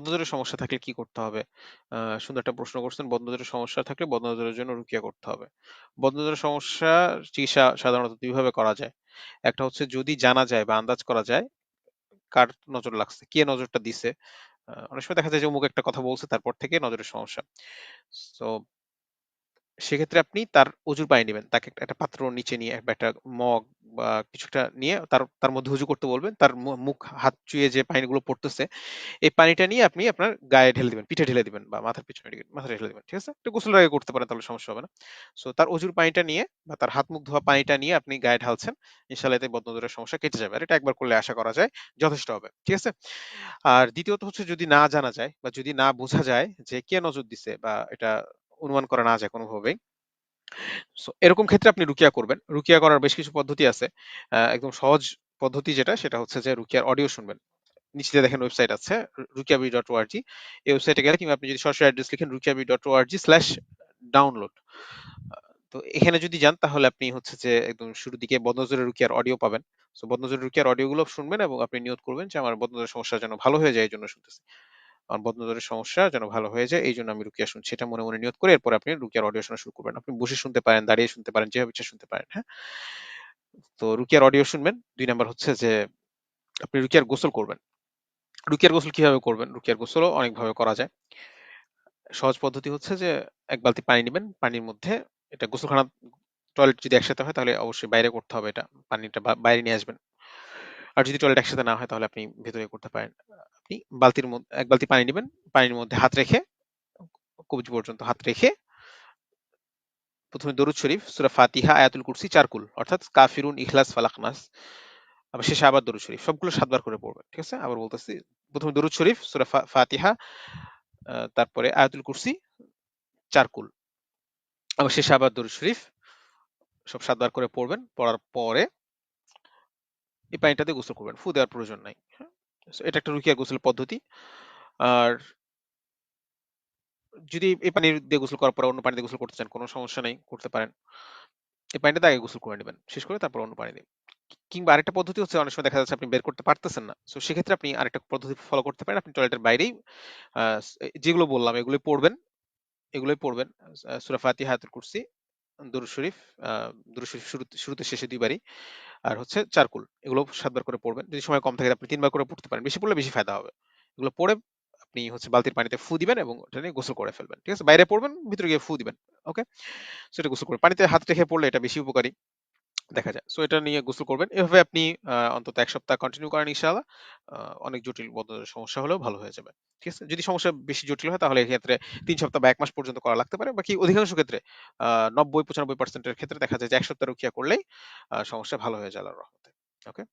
বদনজরের সমস্যা থাকলে কি করতে হবে? সুন্দর একটা প্রশ্ন করছেন। বদনজরের সমস্যা থাকলে বদনজরের জন্য রুকিয়া করতে হবে। বদনজরের সমস্যা চিকিৎসা সাধারণত ২ ভাবে করা যায়। একটা হচ্ছে যদি জানা যায় বা আন্দাজ করা যায় কার নজর লাগছে, কে নজরটা দিছে। অনেক সময় দেখা যায় যে অমুক একটা কথা বলছে তারপর থেকে নজরের সমস্যা। সো সেক্ষেত্রে আপনি তার অজুর পানি নিবেন। তাকে একটা পাত্র নিচে নিয়ে বা একটা মগ বা কিছু একটা নিয়ে তার তার মধ্যে উজু করতে বলবেন। তার মুখ হাত চুইয়ে যে পানিগুলো পড়তেছে, এই পানিটা নিয়ে আপনি আপনার গায়ে ঢেলে দিবেন, পিঠে ঢেলে দিবেন বা মাথার পিছনে মাথায় ঢেলে দিবেন। ঠিক আছে? একটু গোসলের আগে করতে পারেন তাহলে সমস্যা হবে না। সো তার অজুর পানিটা নিয়ে বা তার হাত মুখ ধোয়া পানিটা নিয়ে আপনি গায়ে ঢালছেন। ইনশাআল্লাহ এতে বদনজরের সমস্যা কেটে যাবে। আর এটা একবার করলে আশা করা যায় যথেষ্ট হবে। ঠিক আছে? আর দ্বিতীয়ত হচ্ছে যদি না জানা যায় বা যদি না বোঝা যায় যে কে নজর দিছে বা এটা অনুমান করা না যায় কোনোভাবেই, সো এরকম ক্ষেত্রে আপনি রুকিয়া করবেন। রুকিয়া করার বেশ কিছু পদ্ধতি আছে। একদম সহজ পদ্ধতি যেটা সেটা হচ্ছে যে রুকিয়ার অডিও শুনবেন। নিচে দেখেন ওয়েবসাইট আছে rukiabi.org। এই ওয়েবসাইটে গেলে কিংবা আপনি যদি সরাসরি অ্যাড্রেস লিখেন rukiabi.org/download। তো এখানে যদি যান তাহলে আপনি হচ্ছে যে একদম শুরুর দিকে বদনজরের রুকিয়ার অডিও পাবেন। সো বদনজরের রুকিয়ার অডিও গুলো শুনবেন এবং আপনি নিয়ত করবেন যে আমার বদনজরের সমস্যা যেন ভালো হয়ে যায় এই জন্য শুনতেছি। আমার বদনজরের সমস্যা যেন ভালো হয়ে যায় এইজন্য আমি রুকিয়া শুনছি। এটা মনে মনে নিয়ত করে এরপর আপনি রুকিয়ার অডিও শোনা শুরু করবেন। আপনি বসে শুনতে পারেন, দাঁড়িয়ে শুনতে পারেন, যেভাবে ইচ্ছা শুনতে পারেন। হ্যাঁ? তো রুকিয়ার অডিও শুনবেন। ২ নাম্বার হচ্ছে যে আপনি রুকিয়ার গোসল করবেন। রুকিয়ার গোসল কিভাবে করবেন? রুকিয়ার গোসলও অনেকভাবে করা যায়। সহজ পদ্ধতি হচ্ছে যে ১ বালতি পানি নিবেন। পানির মধ্যে এটা গোসলখানা, টয়লেট যদি একসাথে হয় তাহলে অবশ্যই বাইরে করতে হবে এটা। পানিটা বাইরে নিয়ে আসবেন। আর যদি টয়লেট একসাথে না হয় তাহলে আপনি ভেতরে করতে পারেন। আপনি ১ বালতি পানি নিবেন। পানির মধ্যে হাত রেখে কবজি পর্যন্ত হাত রেখে ১ম এ দরুদ শরীফ, সূরা ফাতিহা, আয়াতুল কুরসি ৪ কুল অর্থাৎ কাফিরুন, ইখলাস, ফালাক, নাস। আবার শেষে আবার দরুদ শরীফ। সবগুলো ৭ বার করে পড়বেন। ঠিক আছে? আবার বলতেছি। ১ম এ দরুদ শরীফ, সূরা ফাতিহা, তারপরে আয়াতুল কুরসি ৪ কুল। আবার শেষে আবার দরুদ শরীফ সব ৭ বার করে পড়বেন। পড়ার পরে এই পানিটা দিয়ে গোসল করবেন। ফু দেওয়ার প্রয়োজন নাই। হ্যাঁ? সো এটা একটা রুকিয়া গোসল পদ্ধতি। আর যদি এই পানি দিয়ে গোসল করার পরে অন্য পানি দিয়ে গোসল করতে চান, কোন সমস্যা নেই, করতে পারেন। এই পানিটাতে আগে গোসল করে নিবেন। শেষ করে তারপর অন্য পানি দিন। কিংবা আরেকটা পদ্ধতি হচ্ছে অনেক সময় দেখা যাচ্ছে আপনি বের করতে পারতেছেন না। সো সেক্ষেত্রে আপনি আরেকটা পদ্ধতি ফলো করতে পারেন। আপনি টয়লেটের বাইরেই আ যেগুলো বললাম এগুলোই পড়বেন। এগুলোই পড়বেন। সূরা ফাতিহা, আয়াতুল কুরসি, দরুদ শরীফ, আ দরুদ শরীফ শুরুতে শেষে ২ বারই। আর হচ্ছে ৪ কুল। এগুলো ৭ বার করে পড়বেন। যদি সময় কম থাকে আপনি ৩ বার করে পড়তে পারেন। বেশি পড়লে বেশি ফায়দা হবে। এগুলো পড়ে আপনি হচ্ছে বালতির পানিতে ফু দিবেন এবং ওটা নিয়ে গোসল করে ফেলবেন। ঠিক আছে? বাইরে পড়বেন, ভিতরে গিয়ে ফু দিবেন। ওকে? সো এটা গোসল করে পানিতে হাত রেখে পড়লে এটা বেশি উপকারী দেখা যায়। সো এটা নিয়ে গোসল করবেন। এভাবে আপনি অন্তত ১ সপ্তাহ কন্টিনিউ করেন ইনশাআল্লাহ। আ অনেক জটিল বদনের সমস্যা হলেও ভালো হয়ে যাবে। ঠিক আছে? যদি সমস্যা বেশি জটিল হয় তাহলে এক্ষেত্রে ৩ সপ্তাহ বা ১ মাস পর্যন্ত করা লাগতে পারে। বাকি অধিকাংশ ক্ষেত্রে আ ৯০-৯৫% এর ক্ষেত্রে দেখা যায় যে ১ সপ্তাহ রুকিয়া করলেই সমস্যা ভালো হয়ে যায় আল্লাহর রহমতে। ওকে?